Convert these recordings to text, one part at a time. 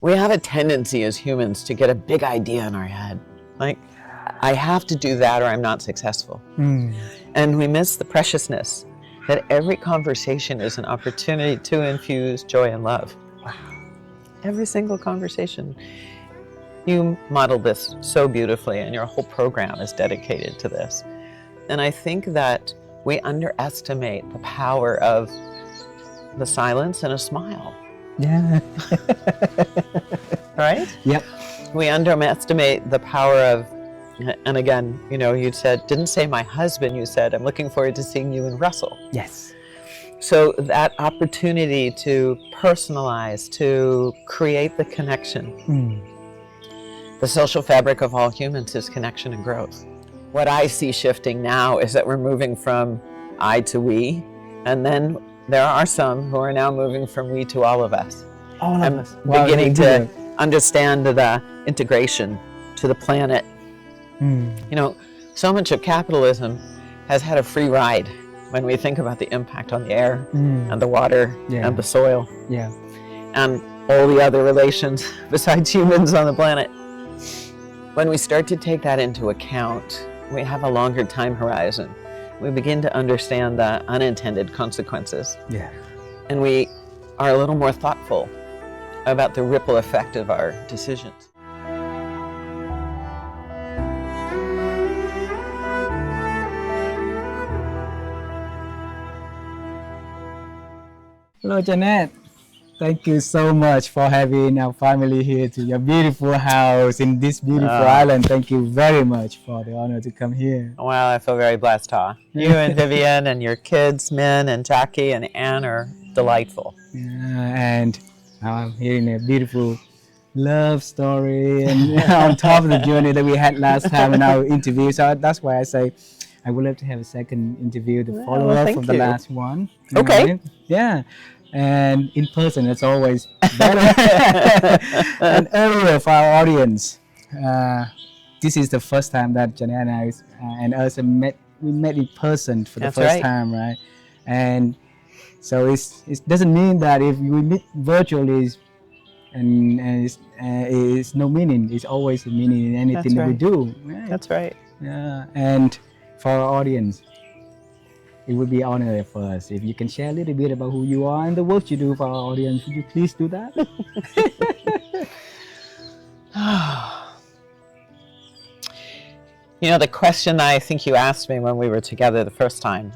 We have a tendency as humans to get a big idea in our head. Like, I have to do that or I'm not successful. And we miss the preciousness that every conversation is an opportunity to infuse joy and love. Wow. Every single conversation. You modeled this so beautifully, and your whole program is dedicated to this. And I think that we underestimate the power of the silence and a smile. Yeah. Right? Yep. We underestimate the power of, and again, you know, you said, didn't say my husband, you said, I'm looking forward to seeing you and Russell. Yes. So that opportunity to personalize, to create the connection. The social fabric of all humans is connection and growth. What I see shifting now is that we're moving from I to we, and then there are some who are now moving from we to all of us. All of I'm us. Wow, beginning to understand the integration to the planet. You know, so much of capitalism has had a free ride when we think about the impact on the air and the water and the soil and all the other relations besides humans on the planet. When we start to take that into account, we have a longer time horizon. We begin to understand the unintended consequences. Yeah. And we are a little more thoughtful about the ripple effect of our decisions. Hello, Janet. Thank you so much for having our family here to your beautiful house in this beautiful island. Thank you very much for the honor to come here. Well, I feel very blessed, huh? You and Vivian and your kids, Min and Jackie and Anne, are delightful. Yeah, and now I'm hearing a beautiful love story and on top of the journey that we had last time in our interview. So that's why I say I would love to have a second interview to follow up from the last one. Okay. Right? Yeah. And in person, it's always better. And earlier for our audience, this is the first time that Janet and I and us met. We met in person for the first time, right? And so it doesn't mean that if we meet virtually, it's no meaning. It's always a meaning in anything that we do. Right? That's right. Yeah. And for our audience, it would be an honor for us if you can share a little bit about who you are and the work you do for our audience. Would you please do that? You know, the question I think you asked me when we were together the first time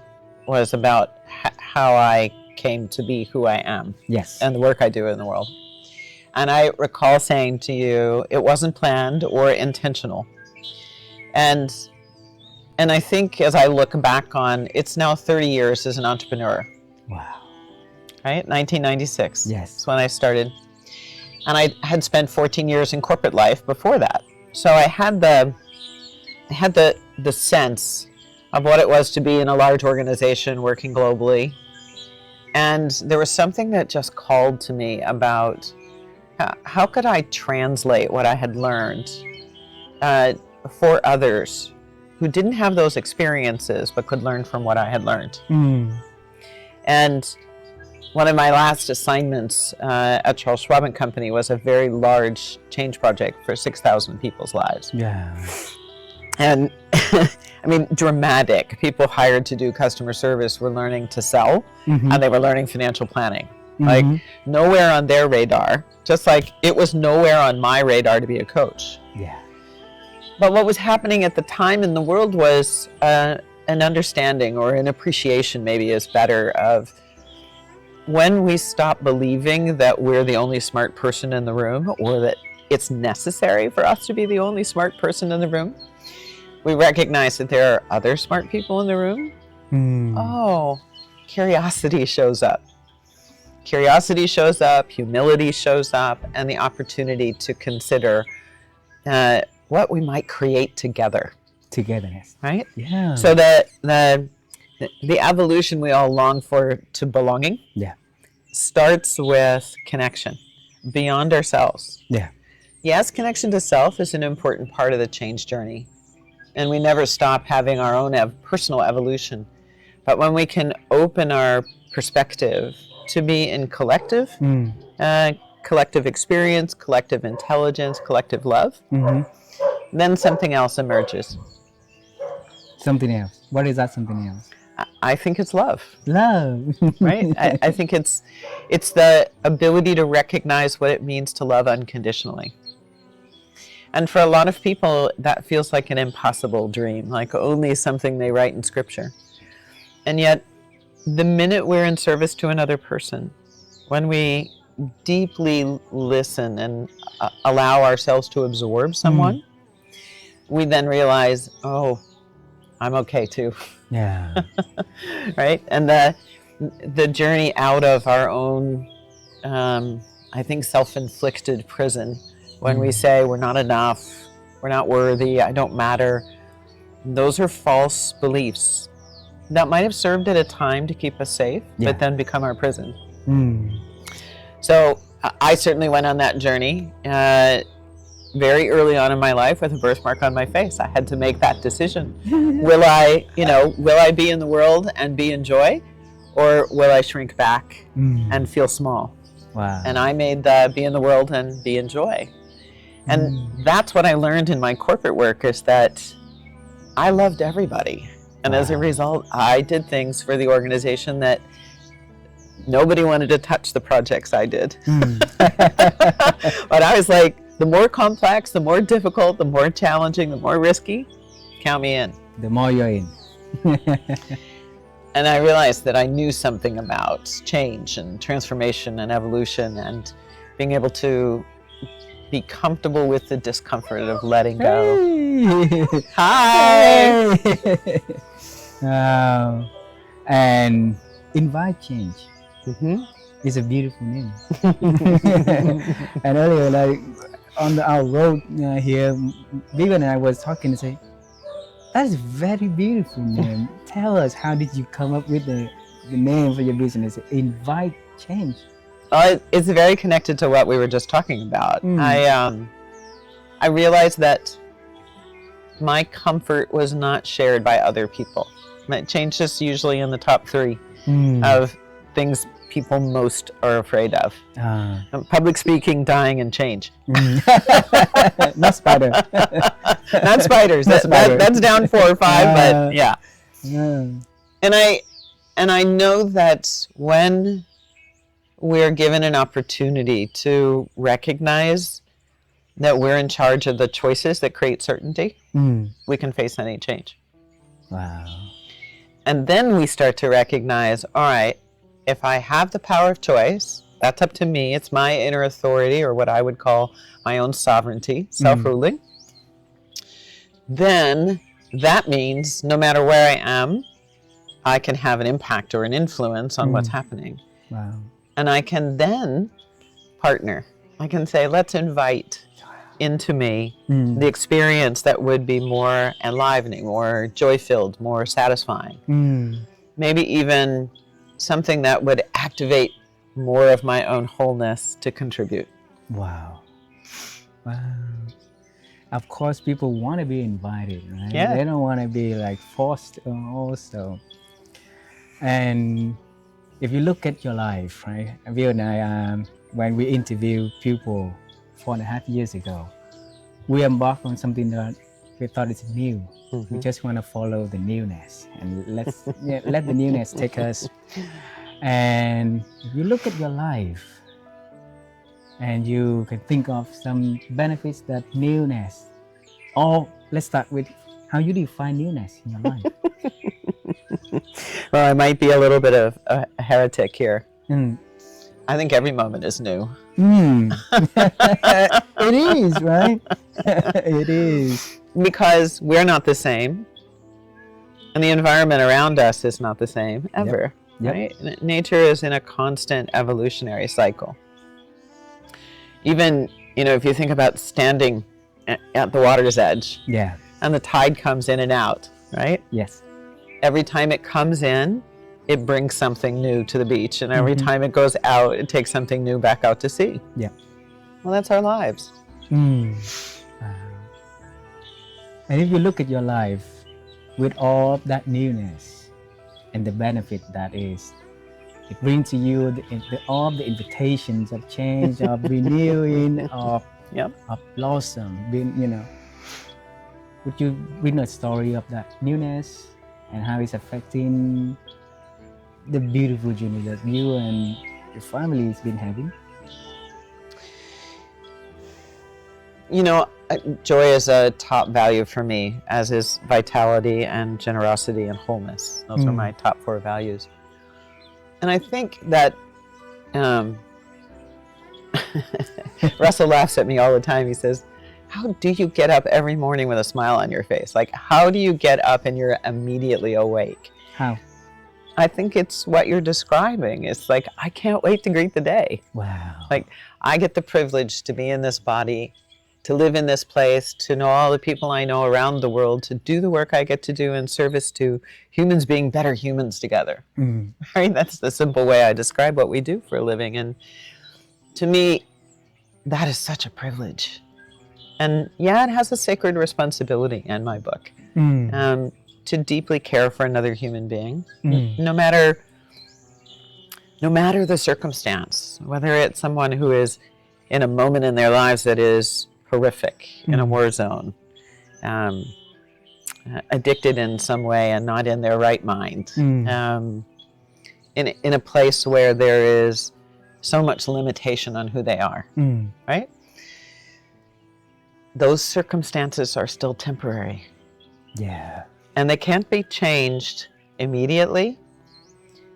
was about how I came to be who I am. Yes. And the work I do in the world. And I recall saying to you, it wasn't planned or intentional. And I think as I look back on, it's now 30 years as an entrepreneur. Wow. Right? 1996. Yes. That's when I started. And I had spent 14 years in corporate life before that. So I had the sense of what it was to be in a large organization working globally. And there was something that just called to me about how could I translate what I had learned for others who didn't have those experiences but could learn from what I had learned. And one of my last assignments at Charles Schwab & Company was a very large change project for 6,000 people's lives. Yeah. And I mean, dramatic. People hired to do customer service were learning to sell, and they were learning financial planning. Like nowhere on their radar, just like it was nowhere on my radar to be a coach. Yeah. But what was happening at the time in the world was an understanding, or an appreciation maybe is better, of when we stop believing that we're the only smart person in the room, or that it's necessary for us to be the only smart person in the room, we recognize that there are other smart people in the room. Oh, curiosity shows up. Curiosity shows up, humility shows up, and the opportunity to consider what we might create together. Togetherness. Right? Yeah. So the evolution we all long for to belonging starts with connection beyond ourselves. Yeah. Yes, connection to self is an important part of the change journey. And we never stop having our own personal evolution. But when we can open our perspective to be in collective, collective experience, collective intelligence, collective love, then something else emerges. Something else. What is that something else? I think it's love. Love. Right? I think it's the ability to recognize what it means to love unconditionally. And for a lot of people, that feels like an impossible dream, like only something they write in scripture. And yet, the minute we're in service to another person, when we deeply listen and allow ourselves to absorb someone, we then realize, oh, I'm okay too. Yeah. Right? And the journey out of our own, I think, self-inflicted prison, when we say we're not enough, we're not worthy, I don't matter, those are false beliefs that might have served at a time to keep us safe, but then become our prison. So I certainly went on that journey very early on in my life with a birthmark on my face. I had to make that decision. Will I be in the world and be in joy, or will I shrink back and feel small? Wow. And I made the be in the world and be in joy. And that's what I learned in my corporate work, is that I loved everybody. And as a result, I did things for the organization that nobody wanted to touch the projects I did. But I was like, the more complex, the more difficult, the more challenging, the more risky, count me in. The more you're in. And I realized that I knew something about change and transformation and evolution, and being able to be comfortable with the discomfort of letting go. Hey. Hi! Hey. And invite change. It's a beautiful name. And earlier, like on our road here, Vivian and I was talking and say, that's a very beautiful name. Tell us, how did you come up with the name for your business, Invite Change? It's very connected to what we were just talking about. I realized that my comfort was not shared by other people. Change is usually in the top 3 of things people most are afraid of. Public speaking, dying, and change. Not spider. Not spiders. That's down 4 or 5, but yeah. And I know that when we're given an opportunity to recognize that we're in charge of the choices that create certainty, we can face any change. Wow. And then we start to recognize, all right, if I have the power of choice, that's up to me. It's my inner authority, or what I would call my own sovereignty, self-ruling. Then that means no matter where I am, I can have an impact or an influence on what's happening. Wow. And I can then partner. I can say, let's invite into me the experience that would be more enlivening, more joy-filled, more satisfying. Maybe even something that would activate more of my own wholeness to contribute. Wow. Wow. Of course, people want to be invited, right? Yeah. They don't want to be like forced also. And if you look at your life, right? Bill and I, when we interviewed people 4.5 years ago, we embarked on something that we thought is new. We just want to follow the newness, and let the newness take us. And if you look at your life, and you can think of some benefits that newness, or let's start with how you define newness in your life. Well, I might be a little bit of a heretic here. I think every moment is new. It is, right? It is. Because we're not the same, and the environment around us is not the same ever. Right? Nature is in a constant evolutionary cycle. Even, if you think about standing at the water's edge, and the tide comes in and out, right? Yes. Every time it comes in, it brings something new to the beach, and every time it goes out, it takes something new back out to sea. Yeah. Well, that's our lives. And if you look at your life with all of that newness and the benefit that is, it brings to you all the invitations of change, of renewing, of Yep. blossom. Would you bring a story of that newness and how it's affecting the beautiful journey that you and your family has been having? Joy is a top value for me, as is vitality and generosity and wholeness. Those are my top 4 values. And I think that Russell laughs at me all the time. He says, how do you get up every morning with a smile on your face? Like, how do you get up and you're immediately awake? How? I think it's what you're describing. It's like, I can't wait to greet the day. Wow. Like, I get the privilege to be in this body, to live in this place, to know all the people I know around the world, to do the work I get to do in service to humans being better humans together. Right? That's the simple way I describe what we do for a living. And to me, that is such a privilege. And yeah, it has a sacred responsibility in my book, to deeply care for another human being, no matter the circumstance, whether it's someone who is in a moment in their lives that is horrific, in a war zone, addicted in some way and not in their right mind, in a place where there is so much limitation on who they are, right? Those circumstances are still temporary. Yeah. And they can't be changed immediately,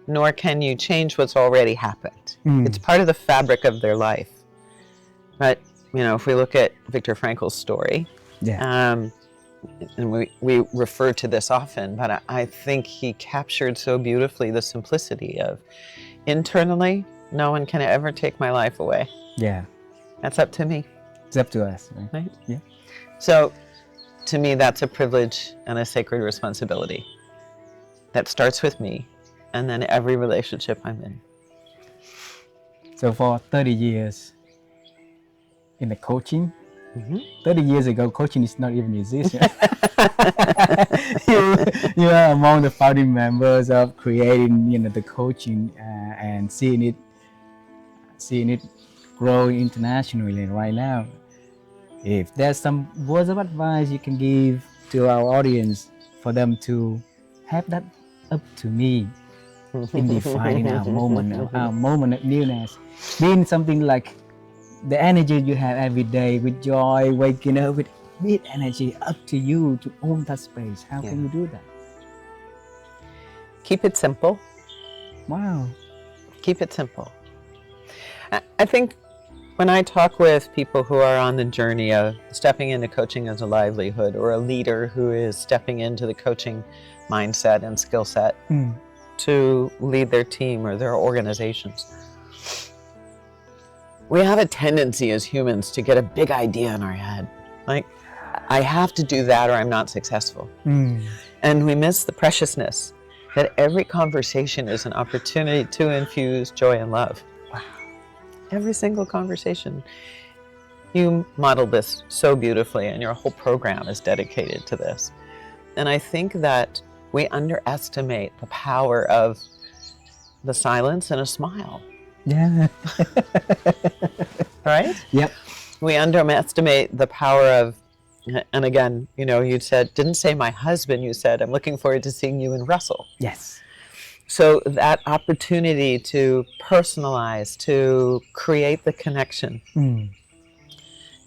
nor can you change what's already happened. It's part of the fabric of their life. But if we look at Viktor Frankl's story, and we refer to this often, but I think he captured so beautifully the simplicity of, internally, no one can ever take my life away. Yeah. That's up to me. It's up to us, right? Yeah. So, to me, that's a privilege and a sacred responsibility that starts with me, and then every relationship I'm in. So for 30 years in the coaching, 30 years ago, coaching is not even existing. You are among the founding members of creating, the coaching and seeing it grow internationally right now. If there's some words of advice you can give to our audience for them to have that up to me in defining our moment of newness, being something like the energy you have every day with joy, waking up with energy, up to you to own that space. How can you do that? Keep it simple. Wow. Keep it simple. I think when I talk with people who are on the journey of stepping into coaching as a livelihood, or a leader who is stepping into the coaching mindset and skill set to lead their team or their organizations, we have a tendency as humans to get a big idea in our head. Like, I have to do that or I'm not successful. And we miss the preciousness that every conversation is an opportunity to infuse joy and love. Wow. Every single conversation. You modeled this so beautifully, and your whole program is dedicated to this. And I think that we underestimate the power of the silence and a smile. Yeah. Right? Yep. We underestimate the power of, and again, you said, didn't say my husband, you said, I'm looking forward to seeing you and Russell. Yes. So that opportunity to personalize, to create the connection.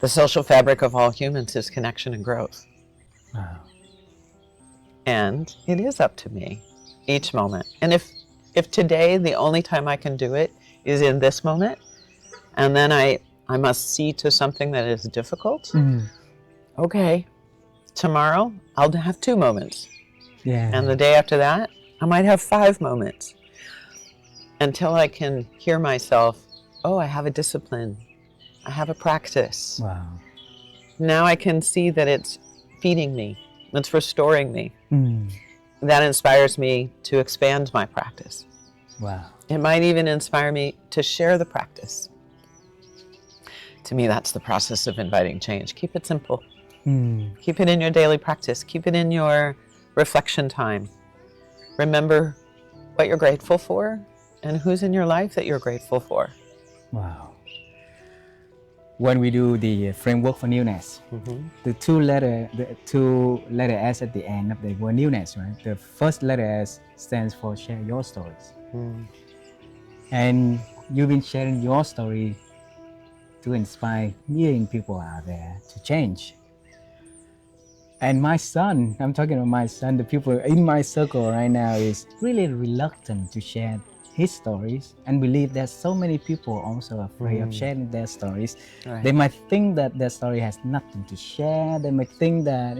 The social fabric of all humans is connection and growth. Wow. And it is up to me each moment. And if today the only time I can do it is in this moment, and then I must see to something that is difficult, okay, tomorrow I'll have 2 moments. Yeah. And the day after that, I might have 5 moments, until I can hear myself, oh, I have a discipline. I have a practice. Wow. Now I can see that it's feeding me. It's restoring me. That inspires me to expand my practice. Wow. It might even inspire me to share the practice. To me, that's the process of inviting change. Keep it simple. Keep it in your daily practice. Keep it in your reflection time. Remember what you're grateful for, and who's in your life that you're grateful for. Wow. When we do the framework for newness, the two letter S at the end of the word newness, right? The first letter S stands for share your stories. And you've been sharing your story to inspire million people out there to change. And my son, I'm talking about my son, the people in my circle right now is really reluctant to share his stories, and believe there's so many people also afraid of sharing their stories. Right. They might think that their story has nothing to share. They might think that,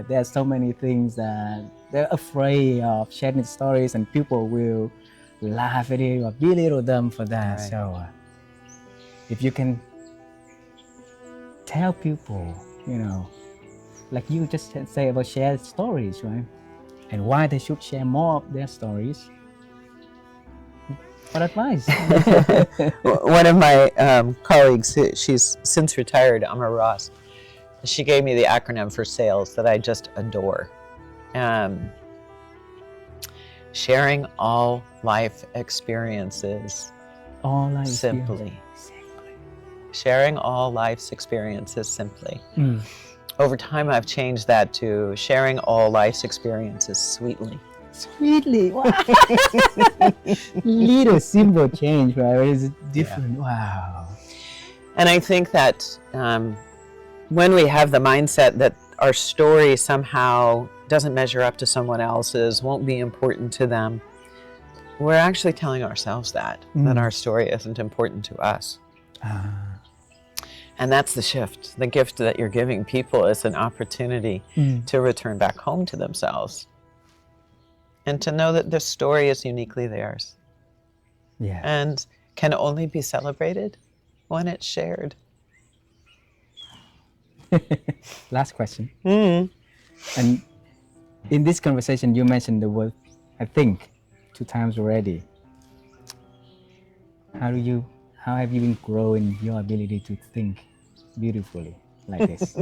there's so many things that they're afraid of sharing stories, and people will laugh at it or belittle them for that. Right. So if you can tell people, like you just say about shared stories, right? And why they should share more of their stories. What advice? One of my colleagues, she's since retired, Amar Ross, she gave me the acronym for sales that I just adore. Sharing all life experiences simply. Sharing all life's experiences simply. Over time, I've changed that to sharing all life's experiences sweetly. Sweetly. Wow. Little simple change, right? It's different. Yeah. Wow. And I think that when we have the mindset that our story somehow doesn't measure up to someone else's, won't be important to them, we're actually telling ourselves that our story isn't important to us. And that's the shift. The gift that you're giving people is an opportunity to return back home to themselves. And to know that this story is uniquely theirs. Yeah. And can only be celebrated when it's shared. Last question. And in this conversation, you mentioned the word, I think, 2 times already. How have you been growing your ability to think beautifully like this?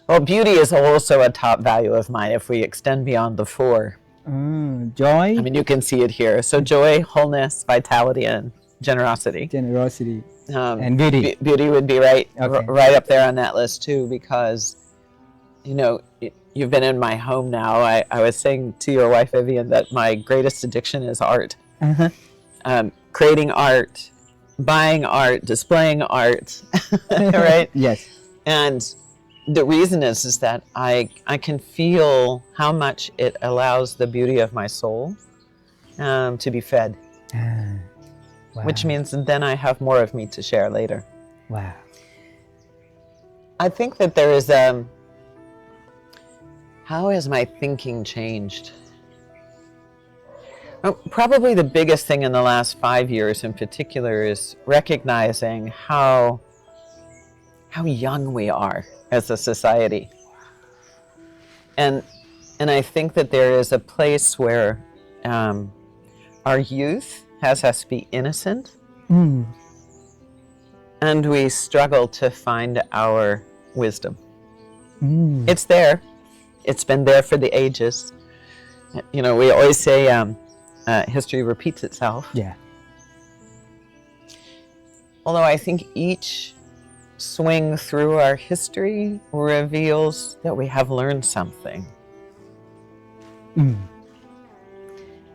Well, beauty is also a top value of mine if we extend beyond the 4. Joy? I mean, you can see it here. So joy, wholeness, vitality, and generosity. Generosity. And beauty. Beauty would be right up there on that list too, because, you've been in my home now. I was saying to your wife, Vivian, that my greatest addiction is art. Creating art, buying art, displaying art, right? Yes. And the reason is that I can feel how much it allows the beauty of my soul to be fed. Wow. Which means then I have more of me to share later. Wow. I think that there is how has my thinking changed? Probably the biggest thing in the last 5 years in particular is recognizing how young we are as a society. And I think that there is a place where our youth has us be innocent, and we struggle to find our wisdom. It's there. It's been there for the ages. We always say history repeats itself. Yeah. Although I think each swing through our history reveals that we have learned something.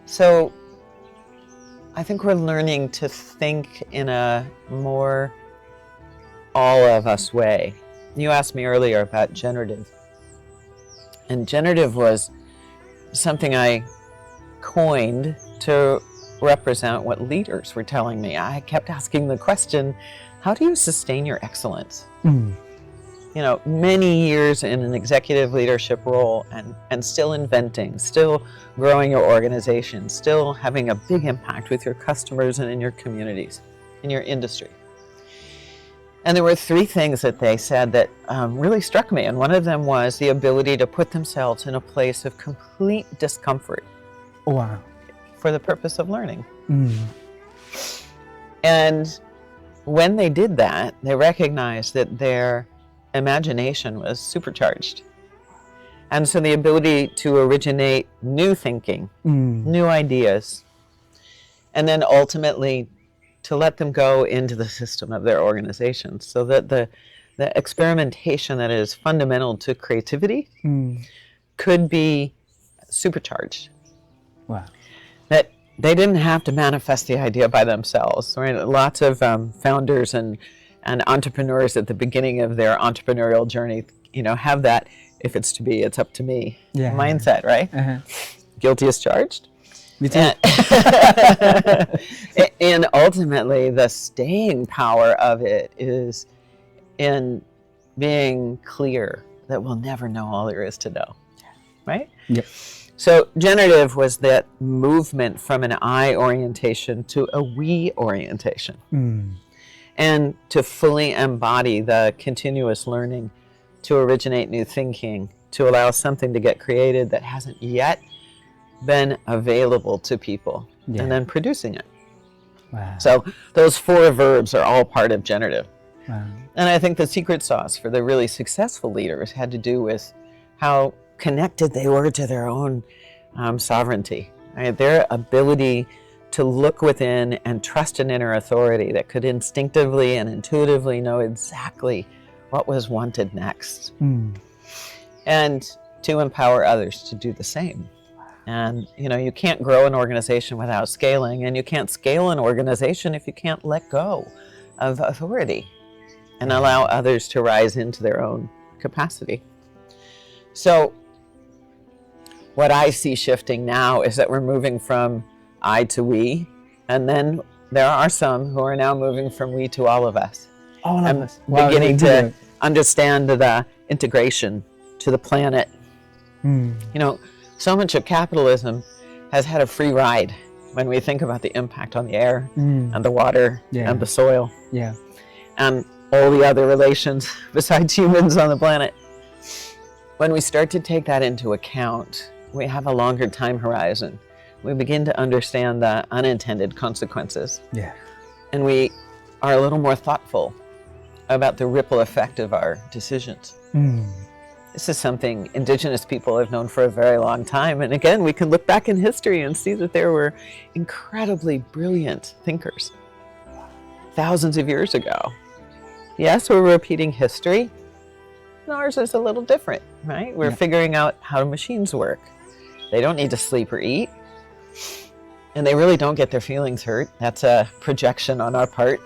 So I think we're learning to think in a more all of us way. You asked me earlier about generative. And generative was something I coined to represent what leaders were telling me. I kept asking the question, how do you sustain your excellence? Many years in an executive leadership role and still inventing, still growing your organization, still having a big impact with your customers and in your communities, in your industry. And there were 3 things that they said that really struck me. And one of them was the ability to put themselves in a place of complete discomfort. Wow. For the purpose of learning. And when they did that, they recognized that their imagination was supercharged. And so the ability to originate new thinking, new ideas, and then ultimately to let them go into the system of their organization, so that the experimentation that is fundamental to creativity could be supercharged. Wow. That they didn't have to manifest the idea by themselves. Right? Lots of founders and entrepreneurs at the beginning of their entrepreneurial journey, have that, if it's to be, it's up to me mindset, right? Guilty as charged. Me too. And ultimately, the staying power of it is in being clear that we'll never know all there is to know, right? Yep. So generative was that movement from an I orientation to a we orientation. And to fully embody the continuous learning, to originate new thinking, to allow something to get created that hasn't yet been available to people, and then producing it. Wow. So those 4 verbs are all part of generative. Wow. And I think the secret sauce for the really successful leaders had to do with how connected they were to their own sovereignty, right? Their ability to look within and trust an inner authority that could instinctively and intuitively know exactly what was wanted next, and to empower others to do the same. And you can't grow an organization without scaling, and you can't scale an organization if you can't let go of authority and allow others to rise into their own capacity. So what I see shifting now is that we're moving from I to we, and then there are some who are now moving from we to all of us. All of us. Beginning to understand the integration to the planet. So much of capitalism has had a free ride when we think about the impact on the air and the water and the soil and all the other relations besides humans on the planet. When we start to take that into account, we have a longer time horizon. We begin to understand the unintended consequences. And we are a little more thoughtful about the ripple effect of our decisions. This is something Indigenous people have known for a very long time. And again, we can look back in history and see that there were incredibly brilliant thinkers thousands of years ago. Yes, we're repeating history. Ours is a little different, right? We're figuring out how machines work. They don't need to sleep or eat. And they really don't get their feelings hurt. That's a projection on our part.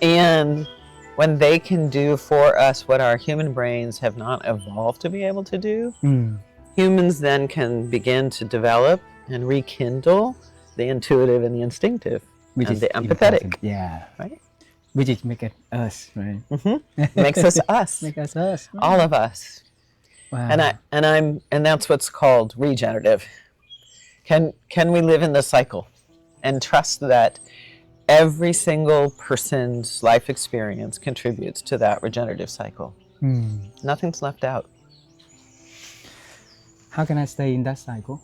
And when they can do for us what our human brains have not evolved to be able to do, humans then can begin to develop and rekindle the intuitive and the instinctive, which and is the empathetic. Important. Right? Which is make it us, right? Makes us us. Make us us. Right? All of us. Wow. And that's what's called regenerative. Can we live in the cycle and trust that every single person's life experience contributes to that regenerative cycle? Nothing's left out. How can I stay in that cycle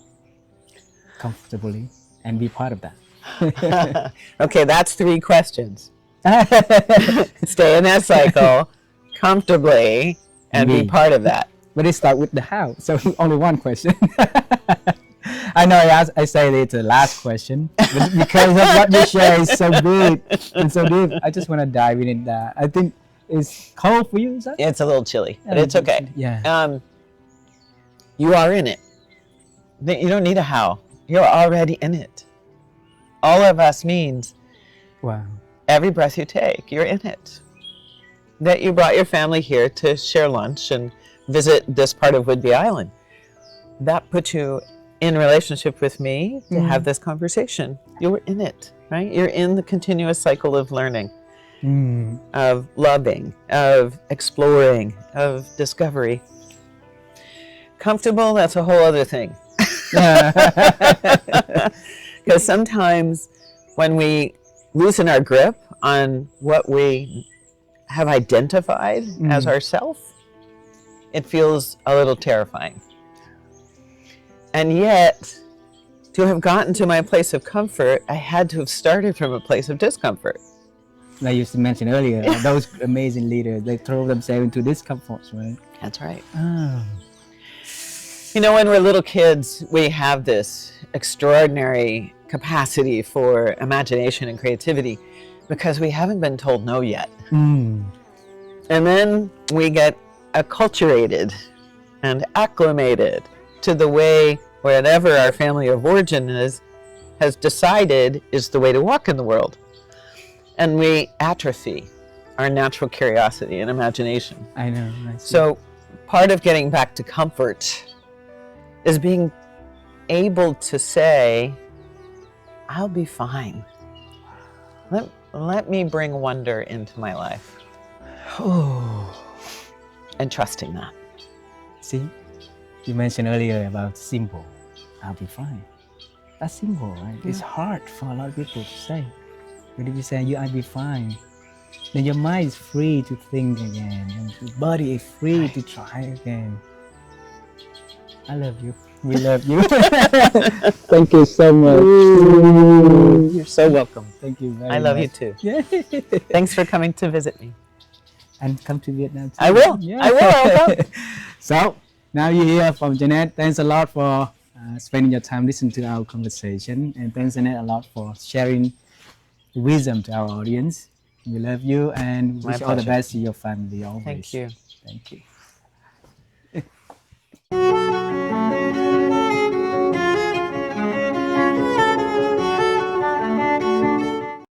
comfortably and be part of that? Okay, that's 3 questions. Stay in that cycle comfortably and be part of that. But it starts with the how, so only one question. I know I say it's the last question, but because of what you share is so big and so deep, I just want to dive in that. I think it's cold for you, is that? It's a little chilly, but it's okay. Yeah. You are in it. You don't need a how. You're already in it. All of us means every breath you take, you're in it. That you brought your family here to share lunch and visit this part of Whidbey Island. That put you in relationship with me to have this conversation. You were in it, right? You're in the continuous cycle of learning, of loving, of exploring, of discovery. Comfortable, that's a whole other thing. Because sometimes when we loosen our grip on what we have identified as ourself, it feels a little terrifying. And yet, to have gotten to my place of comfort, I had to have started from a place of discomfort. Like you mentioned earlier, those amazing leaders, they throw themselves into discomforts, right? That's right. Oh. You know, when we're little kids, we have this extraordinary capacity for imagination and creativity because we haven't been told no yet. Mm. And then we get acculturated and acclimated to the way whatever our family of origin has decided is the way to walk in the world. And we atrophy our natural curiosity and imagination. I know. I see. So part of getting back to comfort is being able to say, I'll be fine. Let me bring wonder into my life. Oh. And trusting that. See, you mentioned earlier about simple. I'll be fine. That's simple, right? It's hard for a lot of people to say. But if you say, I'll be fine, then your mind is free to think again, and your body is free to try again. I love you. We love you. Thank you so much. You're so welcome. Thank you very much. I love you too. Yeah. Thanks for coming to visit me. And come to Vietnam too. I will. Yeah. I will. I'll come. So now you hear from Jeanette. Thanks a lot for spending your time listening to our conversation, and thanks Jeanette a lot for sharing wisdom to our audience. We love you and My wish all the pleasure. best to your family always. Thank you. Thank you.